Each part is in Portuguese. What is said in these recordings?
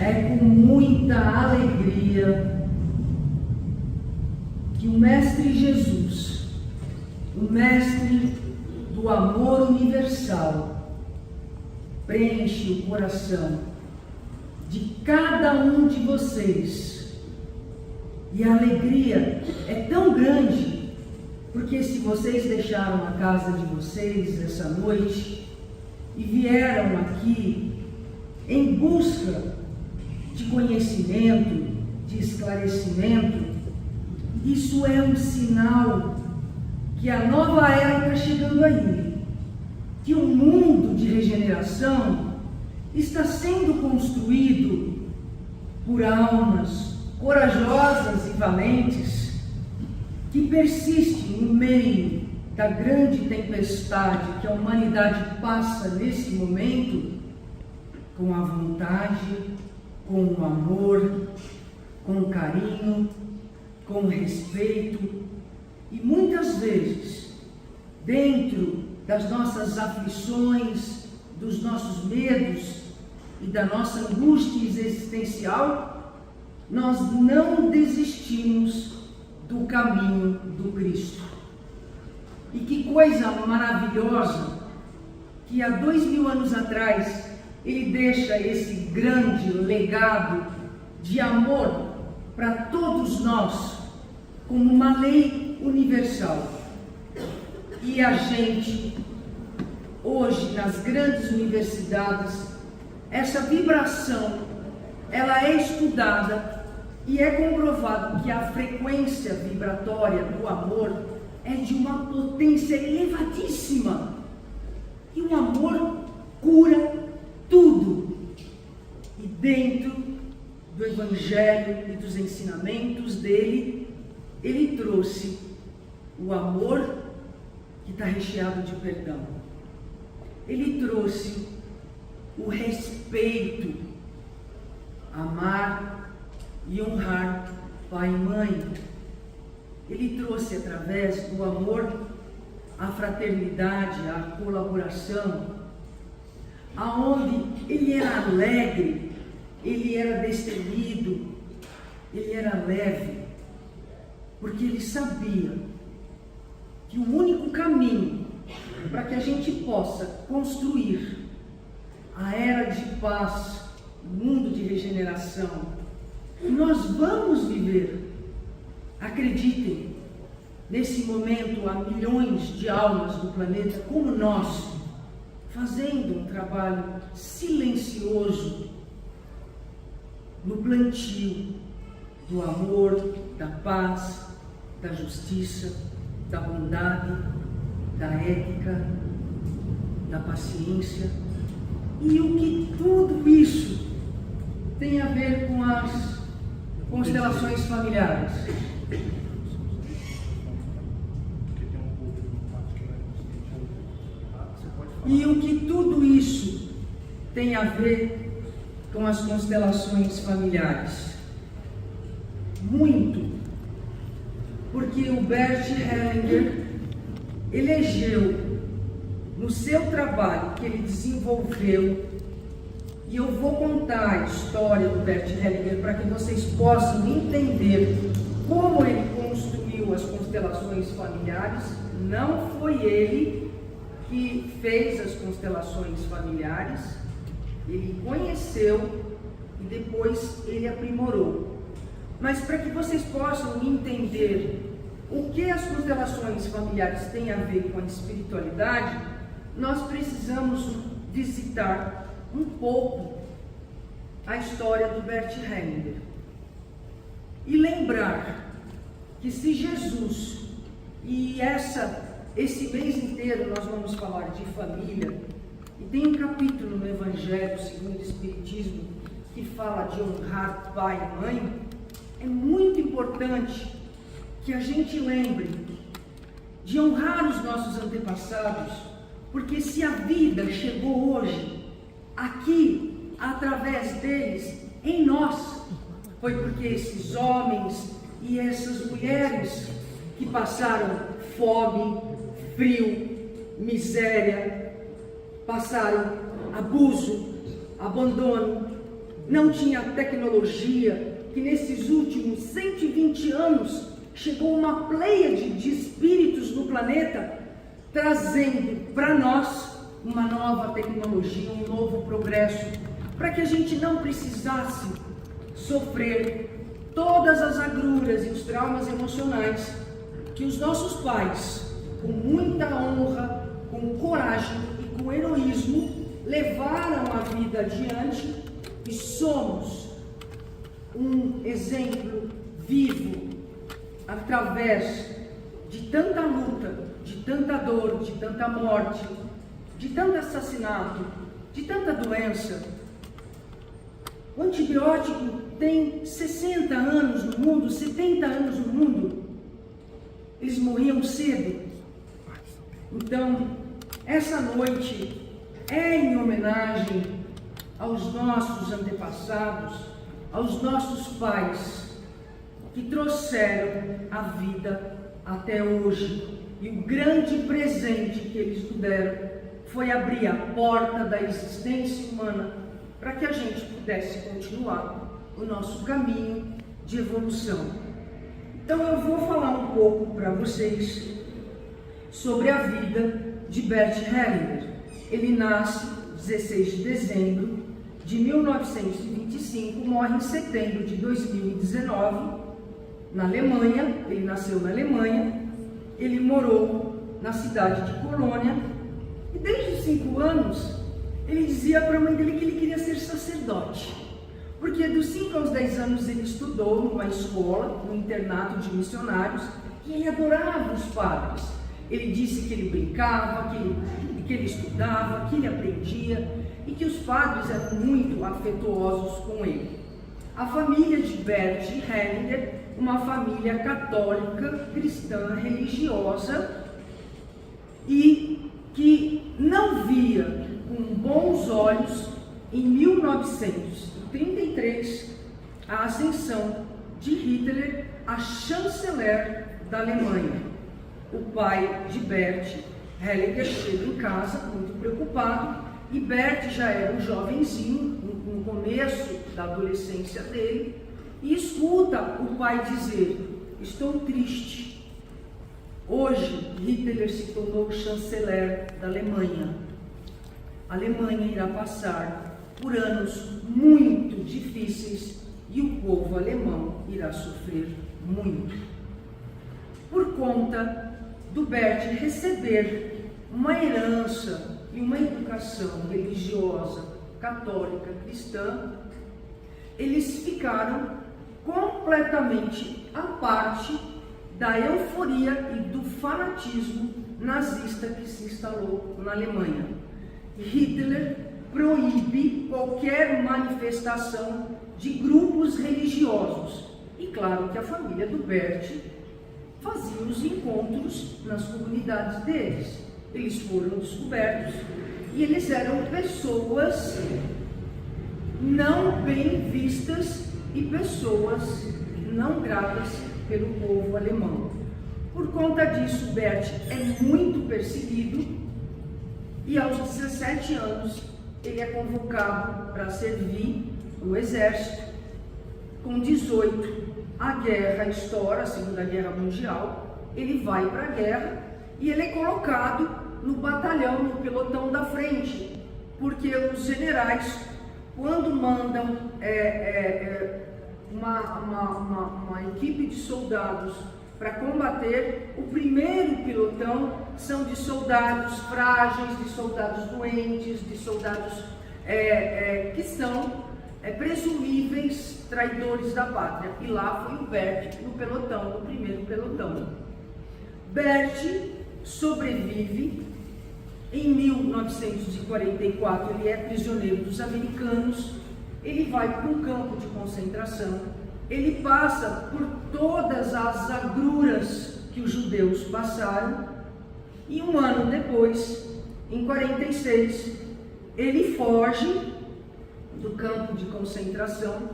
É com muita alegria que o Mestre Jesus, o Mestre do amor universal, preenche o coração de cada um de vocês. E a alegria é tão grande, porque se vocês deixaram a casa de vocês essa noite e vieram aqui em busca de conhecimento, de esclarecimento, isso é um sinal que a nova era está chegando aí, que o mundo de regeneração está sendo construído por almas corajosas e valentes que persistem no meio da grande tempestade que a humanidade passa nesse momento, com a vontade, com o amor, com o carinho, com o respeito e muitas vezes, dentro das nossas aflições, dos nossos medos e da nossa angústia existencial, nós não desistimos do caminho do Cristo. E que coisa maravilhosa que há 2000 anos atrás ele deixa esse grande legado de amor para todos nós, como uma lei universal. E a gente, hoje, nas grandes universidades, essa vibração, ela é estudada e é comprovado que a frequência vibratória do amor é de uma potência elevadíssima. E o amor cura tudo. E dentro do Evangelho e dos ensinamentos dele, ele trouxe o amor que está recheado de perdão. Ele trouxe o respeito, amar e honrar pai e mãe. Ele trouxe através do amor a fraternidade, a colaboração, aonde ele era alegre, ele era destemido, ele era leve, porque ele sabia que o único caminho para que a gente possa construir a era de paz, o mundo de regeneração, que nós vamos viver. Acreditem, nesse momento há milhões de almas no planeta como nós, fazendo um trabalho silencioso no plantio do amor, da paz, da justiça, da bondade, da ética, da paciência. E o que tudo isso tem a ver com as constelações familiares? E o que tudo isso tem a ver com as constelações familiares? Muito. Porque o Bert Hellinger elegeu no seu trabalho que ele desenvolveu, e eu vou contar a história do Bert Hellinger para que vocês possam entender como ele construiu as constelações familiares. Não foi ele que fez as constelações familiares, ele conheceu e depois ele aprimorou. Mas para que vocês possam entender o que as constelações familiares têm a ver com a espiritualidade, nós precisamos visitar um pouco a história do Bert Hellinger e lembrar que se Jesus, e esse mês inteiro nós vamos falar de família, e tem um capítulo no Evangelho segundo o Espiritismo que fala de honrar pai e mãe, é muito importante que a gente lembre de honrar os nossos antepassados, porque se a vida chegou hoje, aqui, através deles, em nós, foi porque esses homens e essas mulheres que passaram fome, frio, miséria, passaram abuso, abandono, não tinha tecnologia, que nesses últimos 120 anos chegou uma pleiade de espíritos no planeta, trazendo para nós uma nova tecnologia, um novo progresso, para que a gente não precisasse sofrer todas as agruras e os traumas emocionais que os nossos pais, com muita honra, com coragem e com heroísmo, levaram a vida adiante, e somos um exemplo vivo através de tanta luta, de tanta dor, de tanta morte, de tanto assassinato, de tanta doença. O antibiótico tem 60 anos no mundo, 70 anos no mundo. Eles morriam cedo. Então, essa noite é em homenagem aos nossos antepassados, aos nossos pais, que trouxeram a vida até hoje. E o grande presente que eles nos deram foi abrir a porta da existência humana para que a gente pudesse continuar o nosso caminho de evolução. Então eu vou falar um pouco para vocês sobre a vida de Bert Hellinger. Ele nasce 16 de dezembro de 1925, morre em setembro de 2019, na Alemanha. Ele nasceu na Alemanha, ele morou na cidade de Colônia, e desde os 5 anos, ele dizia para a mãe dele que ele queria ser sacerdote, porque dos 5 aos 10 anos ele estudou numa escola, num internato de missionários, e ele adorava os padres. Ele disse que ele brincava, que ele estudava, que ele aprendia, e que os padres eram muito afetuosos com ele. A família de Bert Hellinger, uma família católica, cristã, religiosa, e que não via com bons olhos, em 1933, a ascensão de Hitler a chanceler da Alemanha. O pai de Bert Hellinger chega em casa muito preocupado, e Bert já era um jovenzinho, no começo da adolescência dele, e escuta o pai dizer: estou triste. Hoje Hitler se tornou chanceler da Alemanha. A Alemanha irá passar por anos muito difíceis e o povo alemão irá sofrer muito. Por conta do Bert receber uma herança e uma educação religiosa, católica, cristã, eles ficaram completamente à parte da euforia e do fanatismo nazista que se instalou na Alemanha. Hitler proíbe qualquer manifestação de grupos religiosos. E claro que a família do Bert fazia os encontros nas comunidades deles. Eles foram descobertos e eles eram pessoas não bem vistas e pessoas não gratas pelo povo alemão. Por conta disso, Bert é muito perseguido e aos 17 anos ele é convocado para servir o exército. Com 18, a guerra estoura, a Segunda Guerra Mundial, ele vai para a guerra e ele é colocado no batalhão, no pelotão da frente, porque os generais, quando mandam uma equipe de soldados para combater, o primeiro pelotão são de soldados frágeis, de soldados doentes, de soldados que são presumíveis traidores da pátria. E lá foi o Bert no pelotão, no primeiro pelotão. Bert sobrevive. Em 1944 ele é prisioneiro dos americanos, ele vai para um campo de concentração, ele passa por todas as agruras que os judeus passaram, e um ano depois, em 46, ele foge do campo de concentração,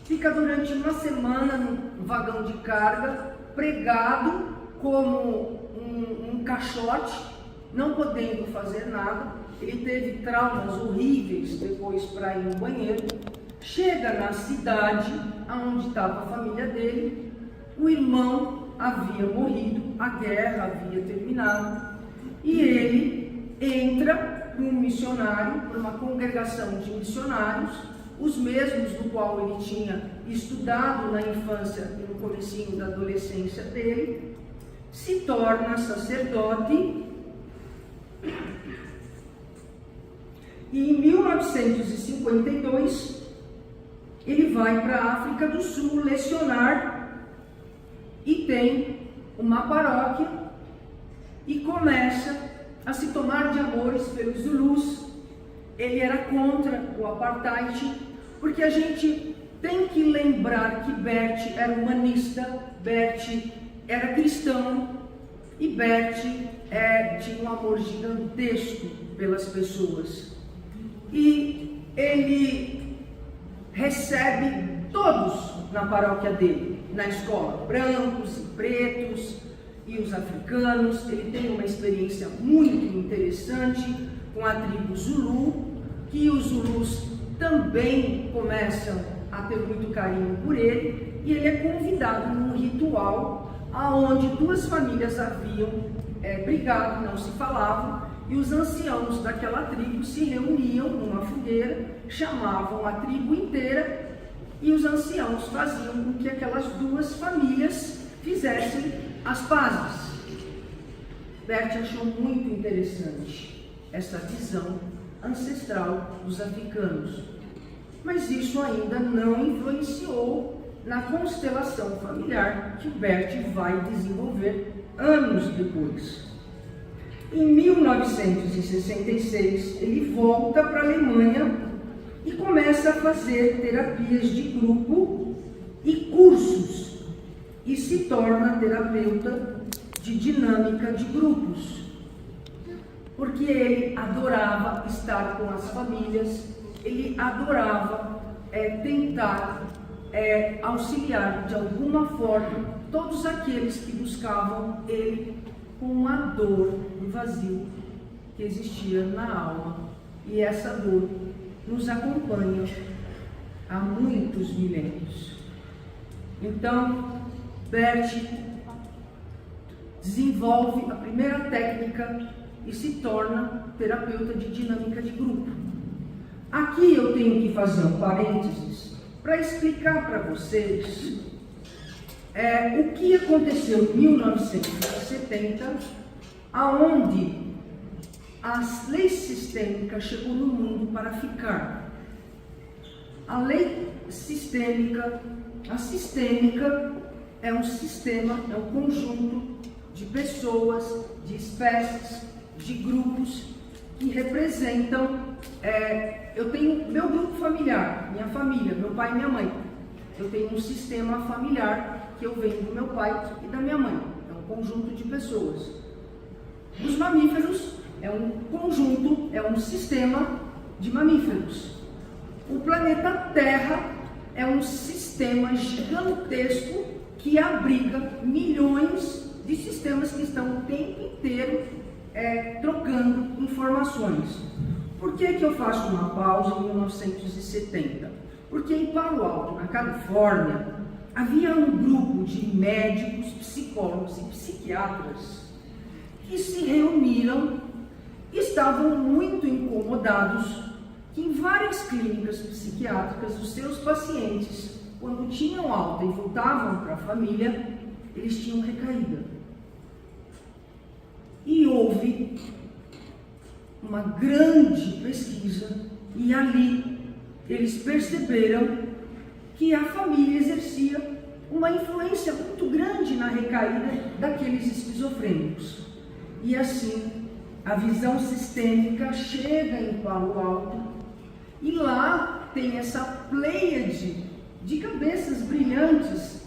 fica durante uma semana num vagão de carga, pregado como um caixote, não podendo fazer nada. Ele teve traumas horríveis depois para ir no banheiro, Chega na cidade onde estava a família dele, o irmão havia morrido, a guerra havia terminado, e ele entra como missionário, por uma congregação de missionários, os mesmos do qual ele tinha estudado na infância e no comecinho da adolescência dele, se torna sacerdote, e em 1952 ele vai para a África do Sul lecionar e tem uma paróquia e começa a se tomar de amores pelos Zulus. Ele era contra o apartheid, porque a gente tem que lembrar que Bert era humanista, Bert era cristão e Bert tinha um amor gigantesco pelas pessoas. E ele recebe todos na paróquia dele, na escola, brancos e pretos e os africanos. Ele tem uma experiência muito interessante com a tribo Zulu, que os Zulus também começam a ter muito carinho por ele, e ele é convidado num ritual aonde duas famílias haviam brigado, não se falavam, e os anciãos daquela tribo se reuniam numa fogueira, chamavam a tribo inteira, e os anciãos faziam com que aquelas duas famílias fizessem as pazes. Bert achou muito interessante essa visão ancestral dos africanos, mas isso ainda não influenciou na constelação familiar que Bert vai desenvolver anos depois. Em 1966, ele volta para a Alemanha e começa a fazer terapias de grupo e cursos, e se torna terapeuta de dinâmica de grupos, porque ele adorava estar com as famílias, ele adorava tentar auxiliar de alguma forma todos aqueles que buscavam ele com a dor do vazio que existia na alma. E essa dor nos acompanha há muitos milênios. Então, Bert desenvolve a primeira técnica e se torna terapeuta de dinâmica de grupo. Aqui eu tenho que fazer um parênteses para explicar para vocês o que aconteceu em 1970, aonde a lei sistêmica chegou no mundo para ficar. A lei sistêmica, a sistêmica é um sistema, é um conjunto de pessoas, de espécies, de grupos que representam, eu tenho meu grupo familiar, minha família, meu pai e minha mãe. Eu tenho um sistema familiar que eu venho do meu pai e da minha mãe. É um conjunto de pessoas. Os mamíferos é um conjunto, é um sistema de mamíferos. O planeta Terra é um sistema gigantesco que abriga milhões de sistemas que estão o tempo inteiro trocando informações. Por que eu faço uma pausa em 1970? Porque em Palo Alto, na Califórnia, havia um grupo de médicos, psicólogos e psiquiatras que se reuniram e estavam muito incomodados que em várias clínicas psiquiátricas os seus pacientes, quando tinham alta e voltavam para a família, eles tinham recaída. E houve uma grande pesquisa e ali eles perceberam que a família exercia uma influência muito grande na recaída daqueles esquizofrênicos. E assim, a visão sistêmica chega em Palo Alto e lá tem essa pleiade de cabeças brilhantes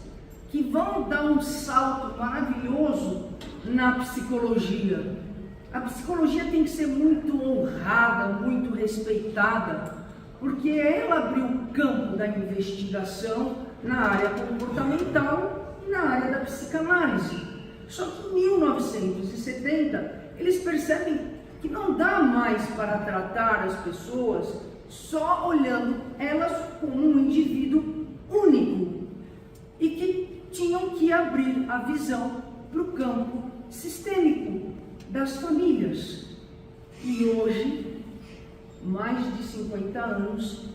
que vão dar um salto maravilhoso na psicologia. A psicologia tem que ser muito honrada, muito respeitada, porque ela abriu o campo da investigação na área comportamental e na área da psicanálise. Só que em 1970, eles percebem que não dá mais para tratar as pessoas só olhando elas como um indivíduo único e que tinham que abrir a visão para o campo sistêmico das famílias. E hoje, mais de 50 anos,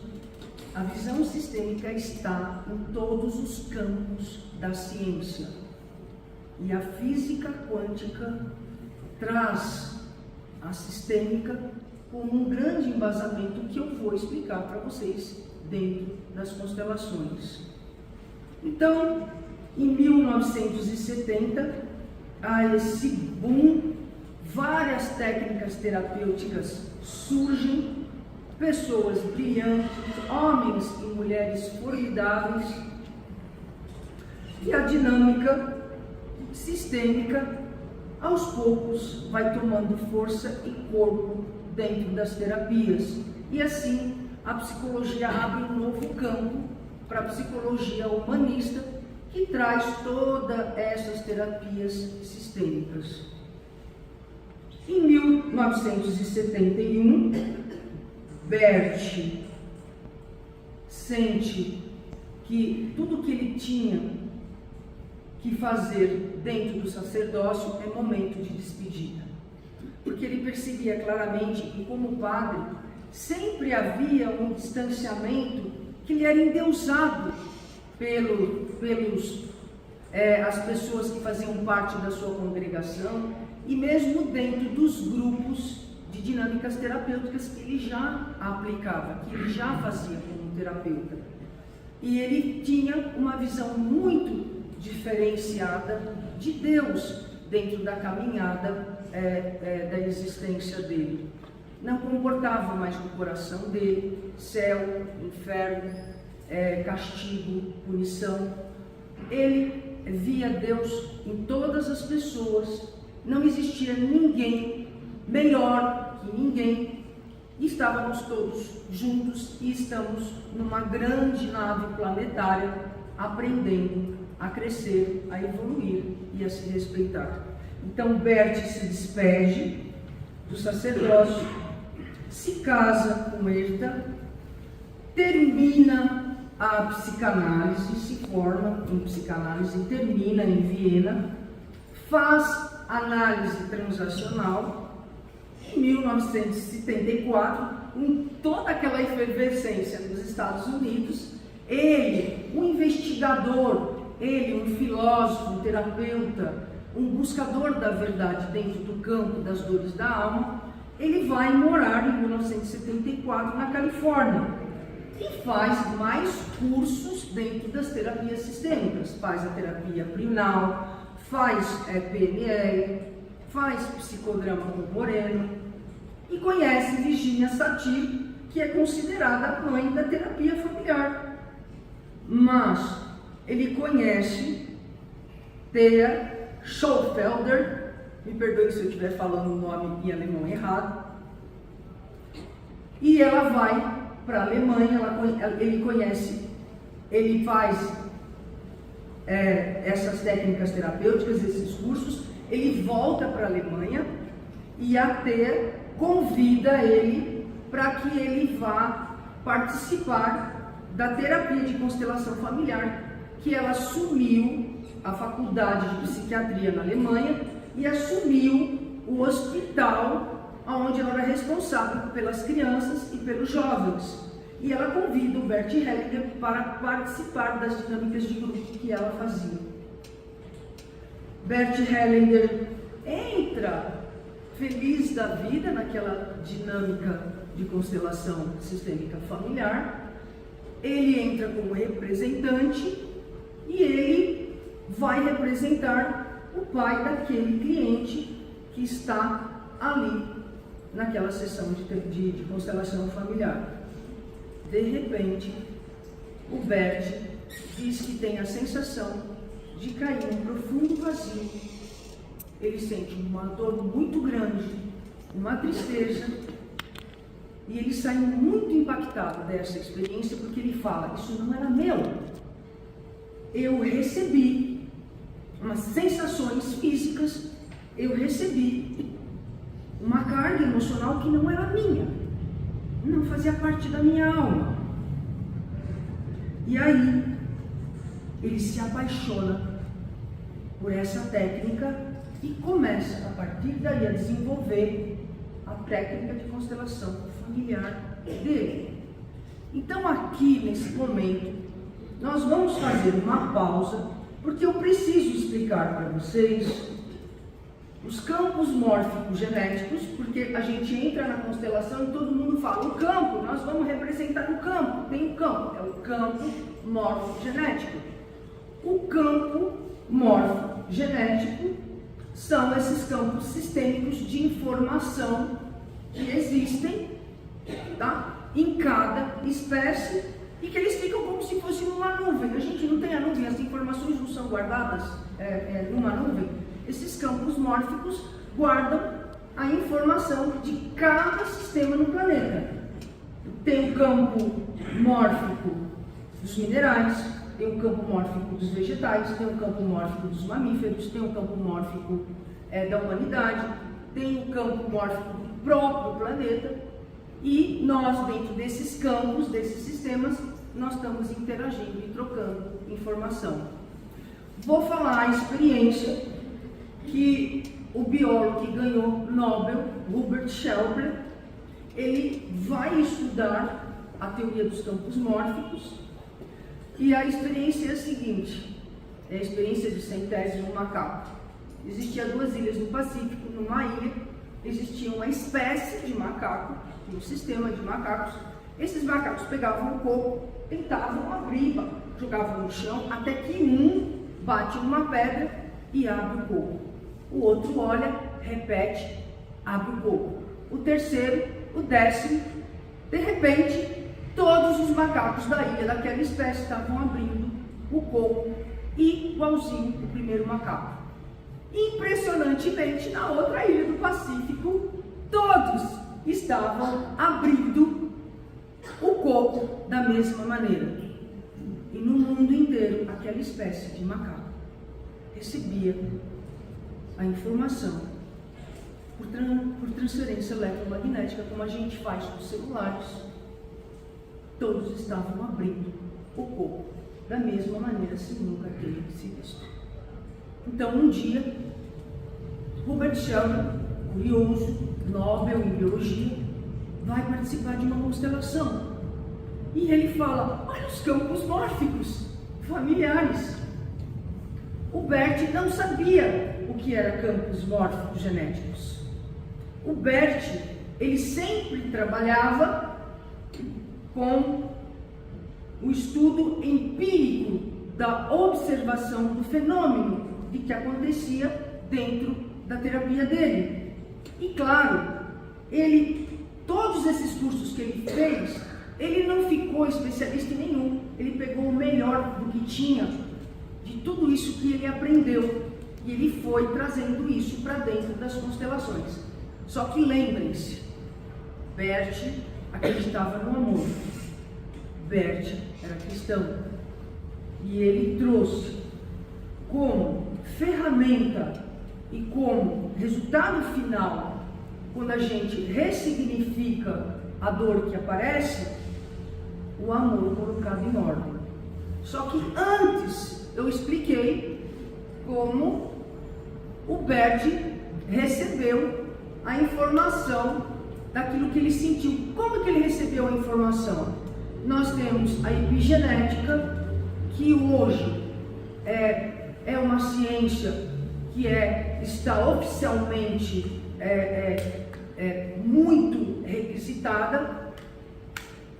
a visão sistêmica está em todos os campos da ciência. E a física quântica traz a sistêmica como um grande embasamento que eu vou explicar para vocês dentro das constelações. Então, em 1970, há esse boom, várias técnicas terapêuticas surgem, pessoas brilhantes, homens e mulheres formidáveis, e a dinâmica sistêmica, aos poucos, vai tomando força e corpo dentro das terapias. E assim, a psicologia abre um novo campo para a psicologia humanista, que traz todas essas terapias sistêmicas. Em 1971, Bert sente que tudo que ele tinha que fazer dentro do sacerdócio é momento de despedida. Porque ele percebia claramente que, como padre, sempre havia um distanciamento que lhe era endeusado pelos as pessoas que faziam parte da sua congregação e mesmo dentro dos grupos de dinâmicas terapêuticas que ele já aplicava, que ele já fazia como terapeuta. E ele tinha uma visão muito diferenciada de Deus dentro da caminhada da existência dele. Não comportava mais no coração dele céu, inferno, castigo, punição. Ele via Deus em todas as pessoas, não existia ninguém melhor que ninguém, e estávamos todos juntos e estamos numa grande nave planetária aprendendo a crescer, a evoluir e a se respeitar. Então Bert se despede do sacerdócio, se casa com Herta, termina a psicanálise, se forma em psicanálise, termina em Viena, faz análise transacional. Em 1974, com toda aquela efervescência nos Estados Unidos, ele, um investigador, ele, um filósofo, um terapeuta, um buscador da verdade dentro do campo das dores da alma, ele vai morar em 1974 na Califórnia e faz mais cursos dentro das terapias sistêmicas. Faz a terapia primal, faz PNL, faz psicodrama com Moreno e conhece Virginia Satir, que é considerada a mãe da terapia familiar. Mas ele conhece Thea Schoenfelder, me perdoe se eu estiver falando o nome em alemão errado, e ela vai para a Alemanha, ele conhece, ele faz essas técnicas terapêuticas, esses cursos, ele volta para a Alemanha e a Thea convida ele para que ele vá participar da terapia de constelação familiar, que ela assumiu a faculdade de psiquiatria na Alemanha e assumiu o hospital onde ela era responsável pelas crianças e pelos jovens. E ela convida o Bert Hellinger para participar das dinâmicas de grupo que ela fazia. Bert Hellinger entra feliz da vida naquela dinâmica de constelação sistêmica familiar. Ele entra como representante e ele vai representar o pai daquele cliente que está ali naquela sessão de constelação familiar. De repente, o Bert diz que tem a sensação de cair em um profundo vazio. Ele sente uma dor muito grande, uma tristeza, e ele sai muito impactado dessa experiência, porque ele fala: isso não era meu. Eu recebi umas sensações físicas, eu recebi uma carga emocional que não era minha. não fazia parte da minha alma. E aí, ele se apaixona por essa técnica e começa, a partir daí, a desenvolver a técnica de constelação familiar dele. Então, aqui, nesse momento, nós vamos fazer uma pausa, porque eu preciso explicar para vocês os campos mórficos genéticos, porque a gente entra na constelação e todo mundo fala, o campo, nós vamos representar o campo, tem o campo, é o campo mórfico genético. O campo mórfico genético são esses campos sistêmicos de informação que existem, tá? Em cada espécie, e que eles ficam como se fosse numa nuvem. A gente não tem a nuvem, as informações não são guardadas numa nuvem. Esses campos mórficos guardam a informação de cada sistema no planeta. Tem o campo mórfico dos minerais, tem o campo mórfico dos vegetais, tem o campo mórfico dos mamíferos, tem o campo mórfico da humanidade, tem o campo mórfico do próprio planeta, e nós, dentro desses campos, desses sistemas, nós estamos interagindo e trocando informação. Vou falar a experiência que o biólogo que ganhou Nobel, Hubert Sheldrake, ele vai estudar a teoria dos campos mórficos, e a experiência é a seguinte, é a experiência do centésimo macaco. Existiam 2 ilhas no Pacífico. Numa ilha existia uma espécie de macaco, um sistema de macacos. Esses macacos pegavam o coco, tentavam abrir, jogavam no chão, até que um bate uma pedra e abre o coco. O outro olha, repete, abre o coco. O terceiro, o 10º, de repente, todos os macacos da ilha daquela espécie estavam abrindo o coco, igualzinho o primeiro macaco. Impressionantemente, na outra ilha do Pacífico, todos estavam abrindo o coco da mesma maneira. E no mundo inteiro, aquela espécie de macaco recebia a informação por transferência eletromagnética, como a gente faz com os celulares. Todos estavam abrindo o coco da mesma maneira, sem nunca terem se visto. Então, um dia, Hubert Sheldrake, curioso, Nobel em biologia, vai participar de uma constelação. E ele fala, olha os campos mórficos familiares. O Bert não sabia o que era campos mórficos genéticos. O Bert, ele sempre trabalhava com o estudo empírico da observação do fenômeno de que acontecia dentro da terapia dele. E claro, todos esses cursos que ele fez, ele não ficou especialista em nenhum. Ele pegou o melhor do que tinha, de tudo isso que ele aprendeu, e ele foi trazendo isso para dentro das constelações. Só que lembrem-se, Bert acreditava no amor. Bert era cristão, e ele trouxe como ferramenta e como resultado final, quando a gente ressignifica a dor que aparece, o amor colocado em ordem. Só que antes eu expliquei como o Bert recebeu a informação daquilo que ele sentiu. Como que ele recebeu a informação? Nós temos a epigenética, que hoje é uma ciência que está oficialmente muito requisitada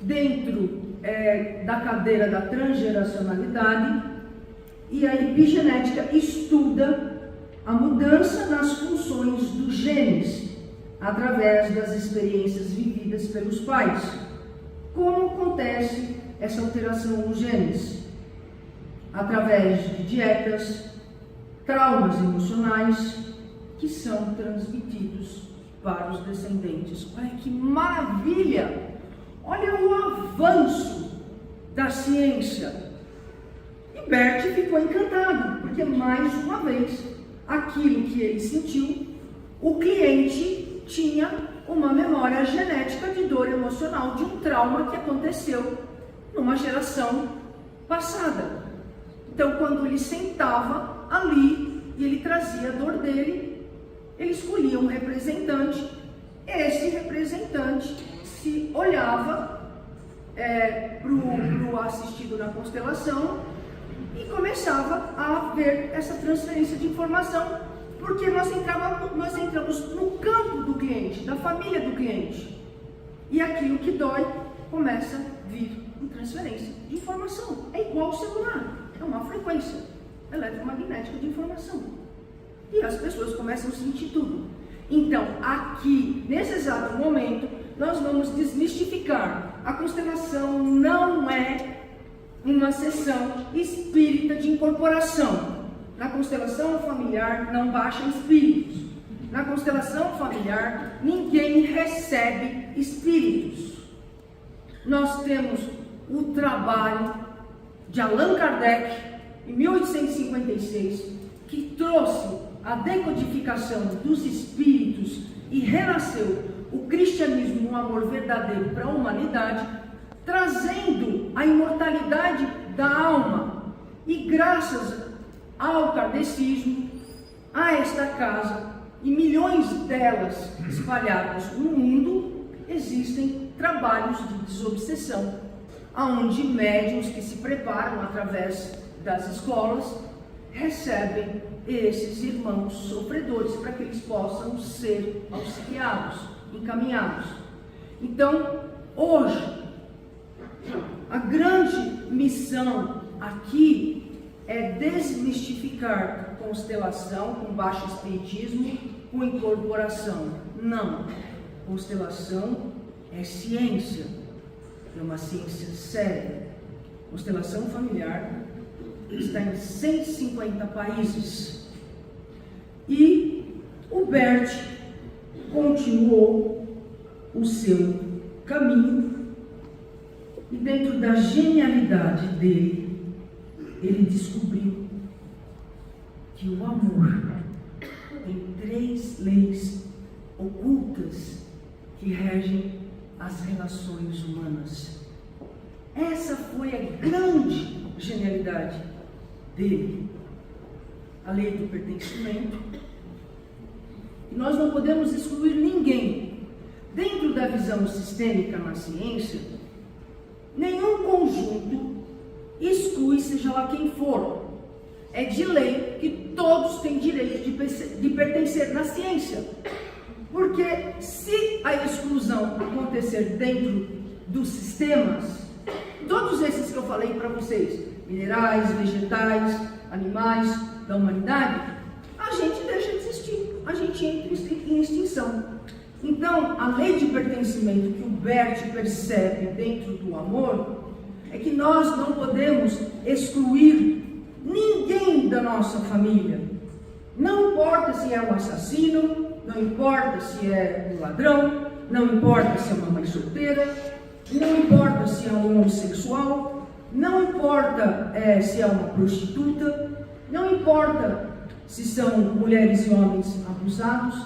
dentro da cadeira da transgeracionalidade, e a epigenética estuda a mudança nas funções dos genes através das experiências vividas pelos pais. Como acontece essa alteração nos genes? Através de dietas, traumas emocionais que são transmitidos para os descendentes. Olha que maravilha! Olha o avanço da ciência. E Bert ficou encantado, porque mais uma vez, aquilo que ele sentiu, o cliente tinha uma memória genética de dor emocional, de um trauma que aconteceu numa geração passada. Então, quando ele sentava ali e ele trazia a dor dele, ele escolhia um representante. Esse representante se olhava para o assistido na constelação e começava a ver essa transferência de informação, porque nós entramos no campo do cliente, da família do cliente, e aquilo que dói começa a vir em transferência de informação. É igual ao celular, é uma frequência eletromagnética de informação, e as pessoas começam a sentir tudo. Então, aqui, nesse exato momento, nós vamos desmistificar. A constelação não é uma sessão espírita de incorporação. Na constelação familiar não baixam espíritos. Na constelação familiar ninguém recebe espíritos. Nós temos o trabalho de Allan Kardec, em 1856, que trouxe a decodificação dos espíritos e renasceu o cristianismo, um amor verdadeiro para a humanidade, trazendo a imortalidade da alma. E graças ao kardecismo, a esta casa e milhões delas espalhadas no mundo, existem trabalhos de desobsessão, onde médiuns que se preparam através das escolas recebem esses irmãos sofredores para que eles possam ser auxiliados, encaminhados. Então, hoje, a grande missão aqui é desmistificar constelação com baixo espiritismo, com incorporação. Não. Constelação é ciência, é uma ciência séria. Constelação familiar está em 150 países. E o Bert continuou o seu caminho, e dentro da genialidade dele, ele descobriu que o amor tem 3 leis ocultas que regem as relações humanas. Essa foi a grande genialidade dele. A lei do pertencimento. E nós não podemos excluir ninguém. Dentro da visão sistêmica na ciência, nenhum conjunto exclui, seja lá quem for. É de lei que todos têm direito de pertencer na ciência. Porque se a exclusão acontecer dentro dos sistemas, todos esses que eu falei para vocês, minerais, vegetais, animais da humanidade, a gente deixa de existir, a gente entra em extinção. Então, a lei de pertencimento que o Bert percebe dentro do amor é que nós não podemos excluir ninguém da nossa família. Não importa se é um assassino, não importa se é um ladrão, não importa se é uma mãe solteira, não importa se é um homossexual, não importa se é uma prostituta, não importa se são mulheres e homens abusados,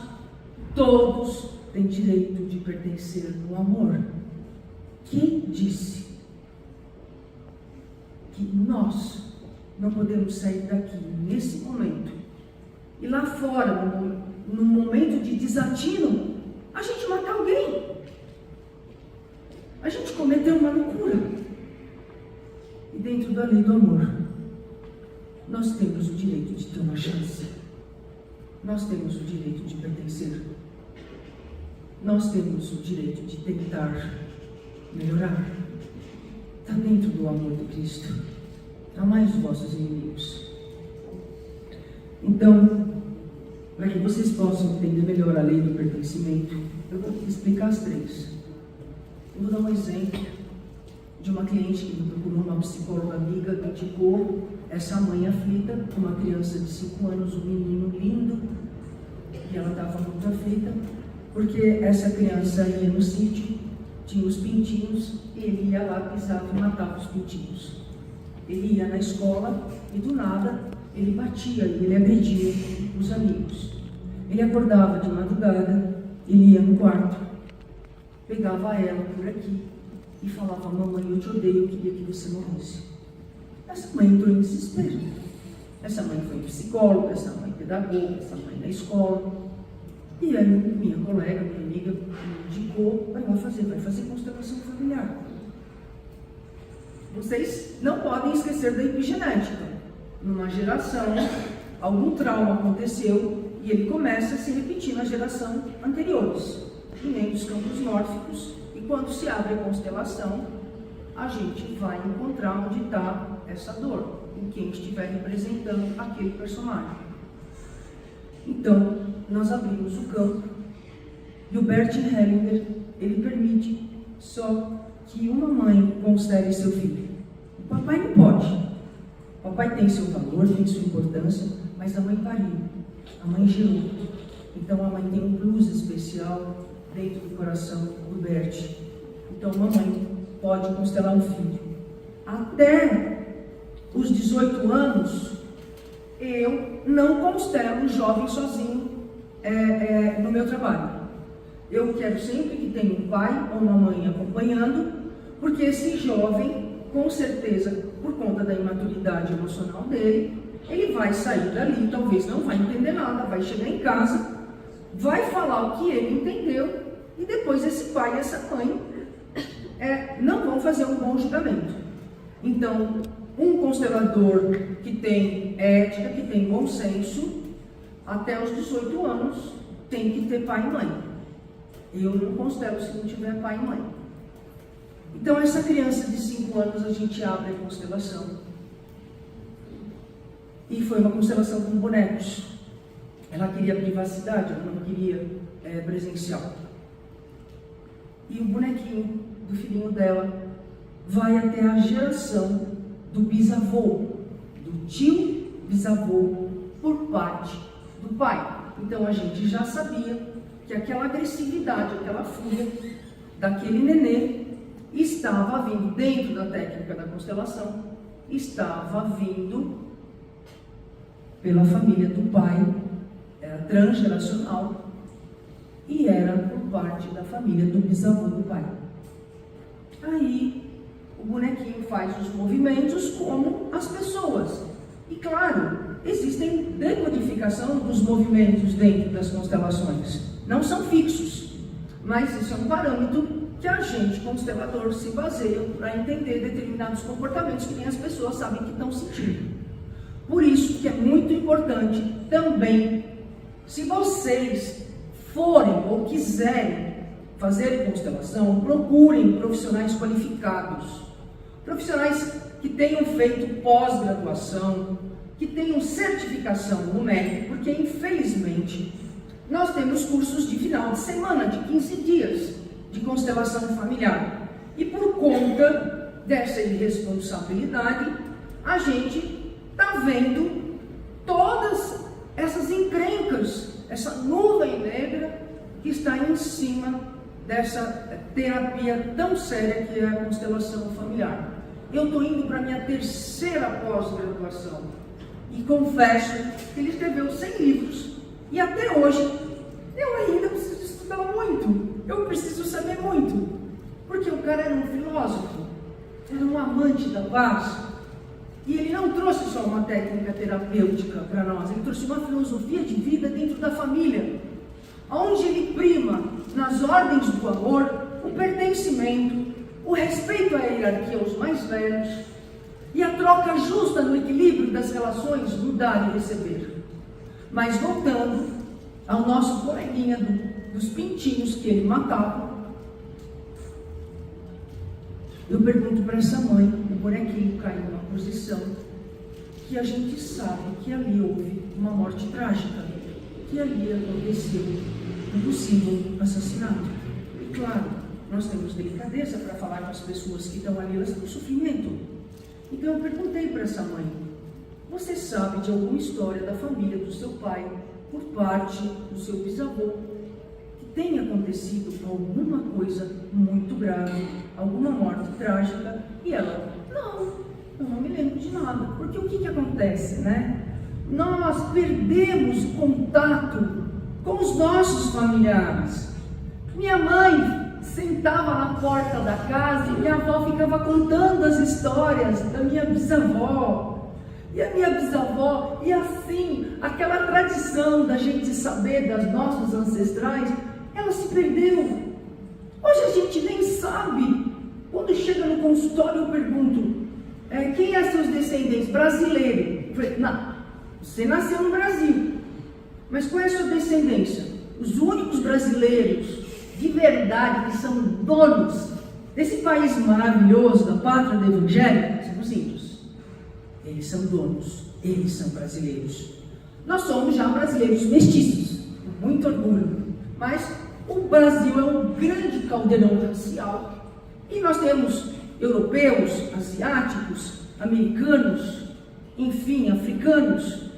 todos têm direito de pertencer no amor. Quem disse que nós não podemos sair daqui nesse momento e lá fora, no momento de desatino, a gente matar alguém? A gente cometeu uma loucura. E dentro da lei do amor, nós temos o direito de ter uma chance. Nós temos o direito de pertencer. Nós temos o direito de tentar melhorar. Está dentro do amor de Cristo. Amai os vossos inimigos. Então, para que vocês possam entender melhor a lei do pertencimento, eu vou explicar as 3. Eu vou dar um exemplo de uma cliente que me procurou, uma psicóloga amiga, que indicou essa mãe aflita, uma criança de 5 anos, um menino lindo, e ela estava muito aflita, porque essa criança ia no sítio, tinha os pintinhos, e ele ia lá, pisava e matava os pintinhos. Ele ia na escola e do nada ele batia e ele agredia os amigos. Ele acordava de madrugada, ele ia no quarto pegava ela por aqui e falava: mamãe, eu te odeio, eu queria que você morresse. Essa mãe entrou em desespero. Essa mãe foi psicóloga, essa mãe pedagoga, essa mãe na escola. E aí minha colega, minha amiga, me indicou: vai fazer constelação familiar. Vocês não podem esquecer da epigenética. Numa geração, algum trauma aconteceu e ele começa a se repetir na geração anteriores, que nem dos campos nórficos. E quando se abre a constelação, a gente vai encontrar onde está essa dor, em quem estiver representando aquele personagem. Então, nós abrimos o campo e o Bert Hellinger, ele permite só que uma mãe constele seu filho. O papai não pode. O papai tem seu valor, tem sua importância, mas a mãe pariu, a mãe gerou. Então a mãe tem um plus especial dentro do coração do Bert. Então uma mãe pode constelar um filho. Até os 18 anos, eu não constelo um jovem sozinho no meu trabalho. Eu quero sempre que tenha um pai ou uma mãe acompanhando, porque esse jovem, com certeza, por conta da imaturidade emocional dele, ele vai sair dali, talvez não vai entender nada, vai chegar em casa, vai falar o que ele entendeu, e depois esse pai e essa mãe não vão fazer um bom julgamento. Então, um constelador que tem ética, que tem bom senso, até os 18 anos, tem que ter pai e mãe. Eu não constelo se não tiver pai e mãe. Então, essa criança de 5 anos, a gente abre a constelação. E foi uma constelação com bonecos. Ela queria privacidade, ela não queria presencial. E o bonequinho do filhinho dela vai até a geração do bisavô, do tio bisavô, por parte do pai. Então, a gente já sabia que aquela agressividade, aquela fúria daquele nenê estava vindo, dentro da técnica da constelação, estava vindo pela família do pai, era transgeracional, e era por parte da família do bisavô do pai. Aí, o bonequinho faz os movimentos como as pessoas. E claro, existem decodificação dos movimentos dentro das constelações. Não são fixos, mas isso é um parâmetro que a gente, constelador, se baseia para entender determinados comportamentos que nem as pessoas sabem que estão sentindo. Por isso que é muito importante também, se vocês forem ou quiserem fazer constelação, procurem profissionais qualificados, profissionais que tenham feito pós-graduação, que tenham certificação no MEC, porque infelizmente nós temos cursos de final de semana, de 15 dias, de constelação familiar. E por conta dessa irresponsabilidade, a gente está vendo todas essas encrencas, essa nuvem negra que está em cima dessa terapia tão séria que é a constelação familiar. Eu estou indo para a minha 3ª pós-graduação e confesso que ele escreveu 100 livros e até hoje eu ainda preciso estudar muito. Eu preciso saber muito, porque o cara era um filósofo, era um amante da paz, e ele não trouxe só uma técnica terapêutica para nós, ele trouxe uma filosofia de vida dentro da família, onde ele prima nas ordens do amor o pertencimento, o respeito à hierarquia aos mais velhos, e a troca justa no equilíbrio das relações do dar e receber. Mas voltando ao nosso coleguinha dos pintinhos que ele matava, eu pergunto para essa mãe, o bonequinho caiu numa posição que a gente sabe que ali houve uma morte trágica, que ali aconteceu um possível assassinato. E claro, nós temos delicadeza para falar com as pessoas que estão ali, elas estão em sofrimento. Então eu perguntei para essa mãe: você sabe de alguma história da família do seu pai, por parte do seu bisavô, que tenha acontecido alguma coisa muito grave, alguma morte trágica? E ela: eu não me lembro de nada. Porque o que acontece, né? Nós perdemos o contato com os nossos familiares. Minha mãe sentava na porta da casa e minha avó ficava contando as histórias da minha bisavó. E a minha bisavó, e assim, aquela tradição da gente saber das nossos ancestrais, ela se perdeu. Hoje a gente nem sabe. Quando chega no consultório eu pergunto, quem é seus descendentes? Brasileiro. Eu falei, não, você nasceu no Brasil, mas qual é a sua descendência? Os únicos brasileiros de verdade que são donos desse país maravilhoso, da pátria do Evangelho, são os índios. Eles são donos, eles são brasileiros. Nós somos já brasileiros mestiços, com muito orgulho, mas o Brasil é um grande caldeirão racial. E nós temos europeus, asiáticos, americanos, enfim, africanos.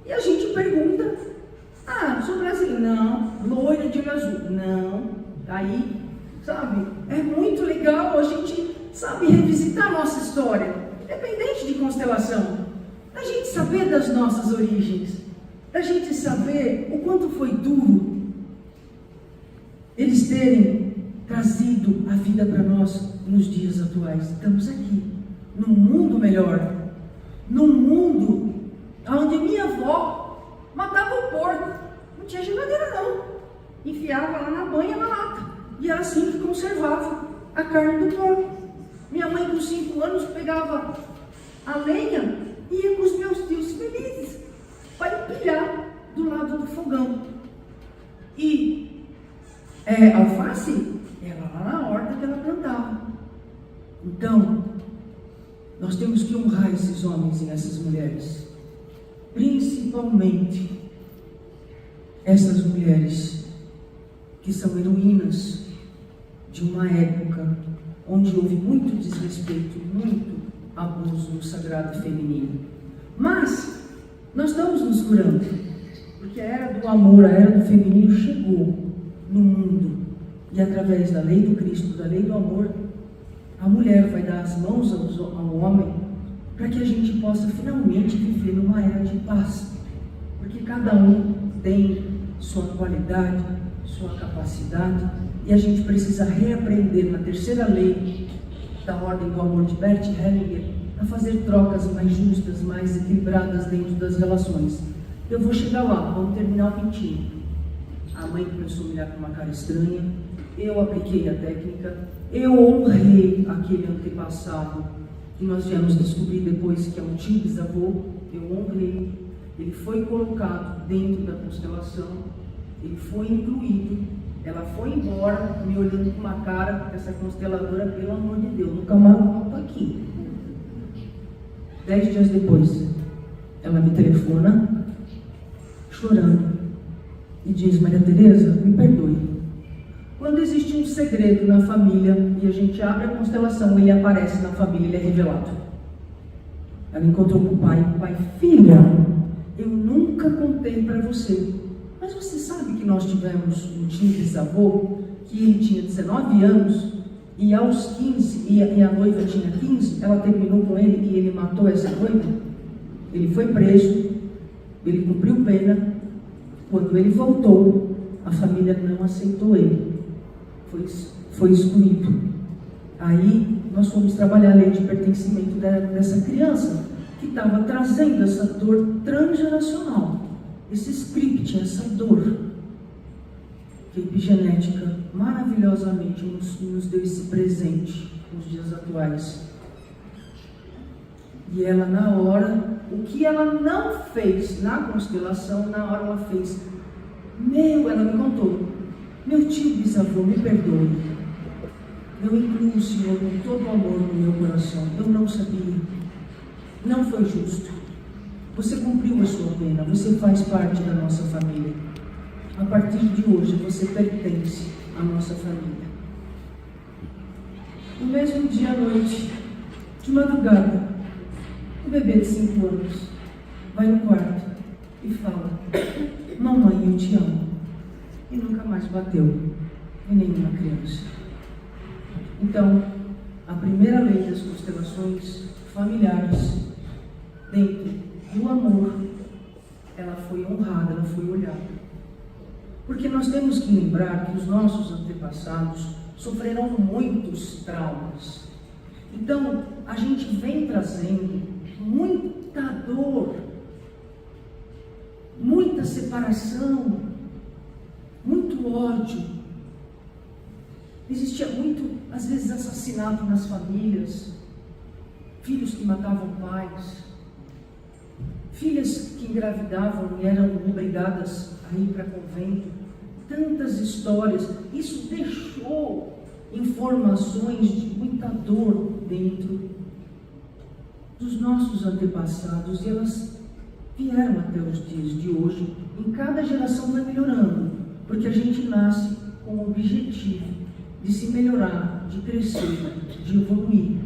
E a gente pergunta, sou brasileiro? Não. Loira de olho azul? Não. Aí, sabe, é muito legal a gente, sabe, revisitar a nossa história, independente de constelação, da gente saber das nossas origens, da gente saber o quanto foi duro eles terem trazido a vida para nós nos dias atuais. Estamos aqui, num mundo melhor, num mundo onde minha avó matava o porco, não tinha geladeira não, enfiava lá na banha, na lata, e era assim que conservava a carne do porco. Minha mãe com 5 anos pegava a lenha e ia com os meus tios felizes para empilhar do lado do fogão. E alface era lá na horta que ela plantava. Então, nós temos que honrar esses homens e essas mulheres, principalmente essas mulheres que são heroínas de uma época onde houve muito desrespeito, muito abuso no sagrado feminino. Mas nós estamos nos curando, porque a era do amor, a era do feminino chegou no mundo, e através da lei do Cristo, da lei do amor, a mulher vai dar as mãos ao homem para que a gente possa finalmente viver numa era de paz, porque cada um tem sua qualidade, sua capacidade, e a gente precisa reaprender na terceira lei da ordem do amor de Bert Hellinger a fazer trocas mais justas, mais equilibradas dentro das relações. Eu vou chegar lá, vamos terminar o pintinho. A mãe começou a me olhar com uma cara estranha, eu apliquei a técnica, eu honrei aquele antepassado que nós viemos descobrir depois que é um tio bisavô, eu honrei, ele foi colocado dentro da constelação, ele foi incluído, ela foi embora, me olhando com uma cara, essa consteladora, pelo amor de Deus, nunca mais volta aqui. 10 dias depois, ela me telefona, chorando, e diz, Maria Tereza, me perdoe. Quando existe um segredo na família e a gente abre a constelação, ele aparece na família, ele é revelado. Ela encontrou com o pai, filha, eu nunca contei para você, mas você sabe que nós tivemos um tio bisavô, que ele tinha 19 anos, e aos 15, e a noiva tinha 15, ela terminou com ele e ele matou essa noiva? Ele foi preso, ele cumpriu pena. Quando ele voltou, a família não aceitou ele, foi excluído. Aí nós fomos trabalhar a lei de pertencimento dessa criança, que estava trazendo essa dor transgeracional, esse script, essa dor, que a epigenética maravilhosamente nos deu esse presente nos dias atuais. E ela, na hora, o que ela não fez na constelação, na hora ela fez, ela me contou, meu tio bisavô, me perdoe, eu incluo o Senhor com todo o amor no meu coração, eu não sabia, não foi justo, você cumpriu a sua pena, você faz parte da nossa família, a partir de hoje você pertence à nossa família. No mesmo dia à noite, de madrugada, o bebê de 5 anos vai no quarto e fala, mamãe, eu te amo. E nunca mais bateu em nenhuma criança. Então, a primeira lei das constelações familiares, dentro do amor, ela foi honrada, ela foi olhada. Porque nós temos que lembrar que os nossos antepassados sofrerão muitos traumas. Então, a gente vem trazendo muita dor, muita separação, muito ódio. Existia muito, às vezes, assassinato nas famílias, filhos que matavam pais, filhas que engravidavam e eram obrigadas a ir para convento. Tantas histórias. Isso deixou informações de muita dor dentro dos nossos antepassados, e elas vieram até os dias de hoje. Em cada geração vai melhorando, porque a gente nasce com o objetivo de se melhorar, de crescer, de evoluir.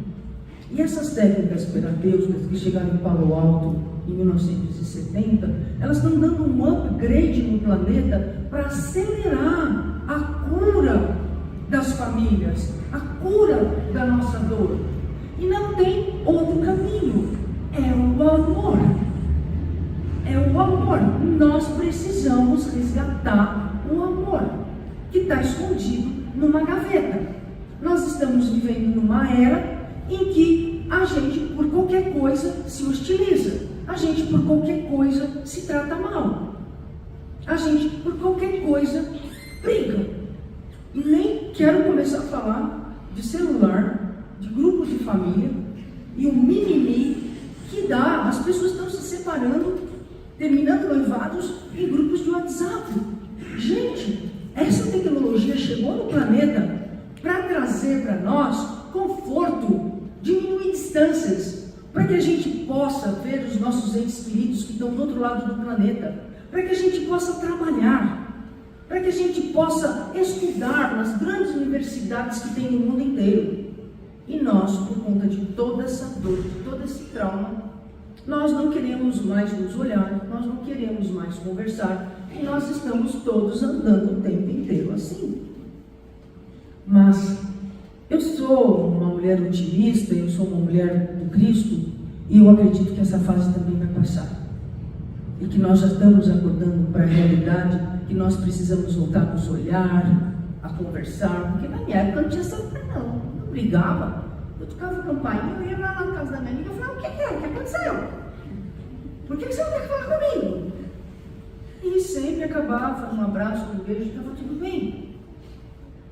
E essas técnicas terapêuticas que chegaram em Palo Alto em 1970, elas estão dando um upgrade no planeta para acelerar a cura das famílias, a cura da nossa dor. E não tem outro caminho, é o amor. É o amor. Nós precisamos resgatar o amor, que está escondido numa gaveta. Nós estamos vivendo numa era em que a gente, por qualquer coisa, se hostiliza. A gente, por qualquer coisa, se trata mal. A gente, por qualquer coisa, briga. E nem quero começar a falar de celular, de grupos de família e o mimimi que dá. As pessoas estão se separando, terminando noivados em grupos de WhatsApp. Gente, essa tecnologia chegou no planeta para trazer para nós conforto, diminuir distâncias, para que a gente possa ver os nossos entes queridos que estão do outro lado do planeta, para que a gente possa trabalhar, para que a gente possa estudar nas grandes universidades que tem no mundo inteiro. E nós, por conta de toda essa dor, de todo esse trauma, nós não queremos mais nos olhar, nós não queremos mais conversar, e nós estamos todos andando o tempo inteiro assim. Mas eu sou uma mulher otimista, eu sou uma mulher do Cristo, e eu acredito que essa fase também vai passar. E que nós já estamos acordando para a realidade, que nós precisamos voltar a nos olhar, a conversar, porque na minha época não tinha celular não brigava. Eu tocava campainha, eu ia lá na casa da minha amiga e falava, o que é? O que aconteceu? Por que você não quer falar comigo? E sempre acabava num abraço, num beijo, estava tudo bem.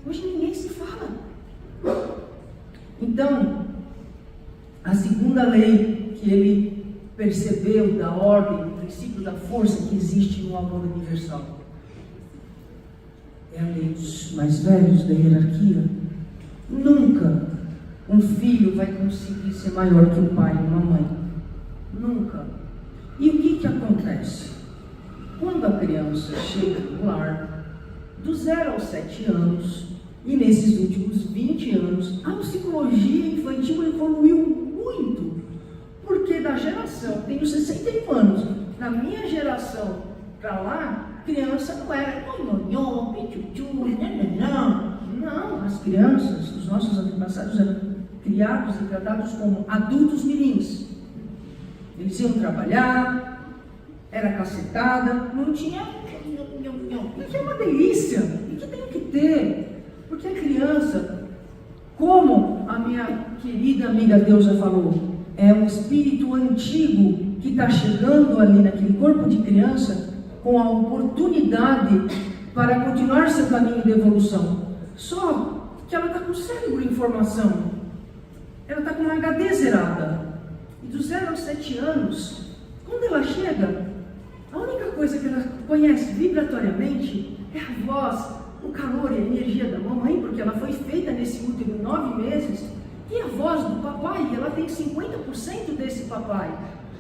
Hoje ninguém se fala. Então, a segunda lei que ele percebeu da ordem, do princípio da força que existe no amor universal, é a lei dos mais velhos, da hierarquia. Nunca um filho vai conseguir ser maior que um pai e uma mãe. Nunca. E o que acontece? Quando a criança chega no lar, do 0 aos 7 anos, e nesses últimos 20 anos, a psicologia infantil evoluiu muito. Porque da geração, tenho 61 anos, na minha geração para lá, criança não era não, as crianças, os nossos antepassados eram criados e tratados como adultos mirins. Eles iam trabalhar, era cacetada, não tinha, que é uma delícia, e que tem que ter, porque a criança, como a minha querida amiga Deusa falou, é um espírito antigo que está chegando ali naquele corpo de criança com a oportunidade para continuar seu caminho de evolução. Só que ela está com o cérebro em formação, ela está com uma HD zerada. E dos 0 aos 7 anos, quando ela chega, a única coisa que ela conhece vibratoriamente é a voz, o calor e a energia da mamãe, porque ela foi feita nesse último 9 meses, e a voz do papai, ela tem 50% desse papai,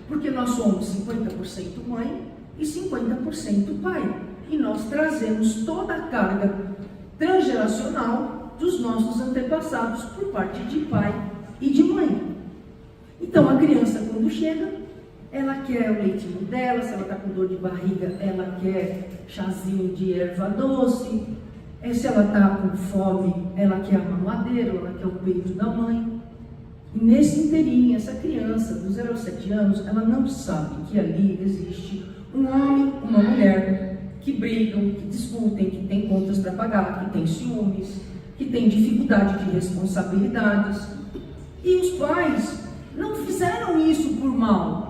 porque nós somos 50% mãe e 50% pai, e nós trazemos toda a carga transgeracional dos nossos antepassados por parte de pai e de mãe. Então a criança, quando chega, ela quer o leitinho dela, se ela está com dor de barriga, ela quer chazinho de erva doce, se ela está com fome, ela quer a mamadeira, ela quer o peito da mãe. E nesse inteirinho, essa criança, dos 0 aos 7 anos, ela não sabe que ali existe um homem, uma mulher, que brigam, que discutem, que tem contas para pagar, que tem ciúmes, que tem dificuldade de responsabilidades. E os pais não fizeram isso por mal.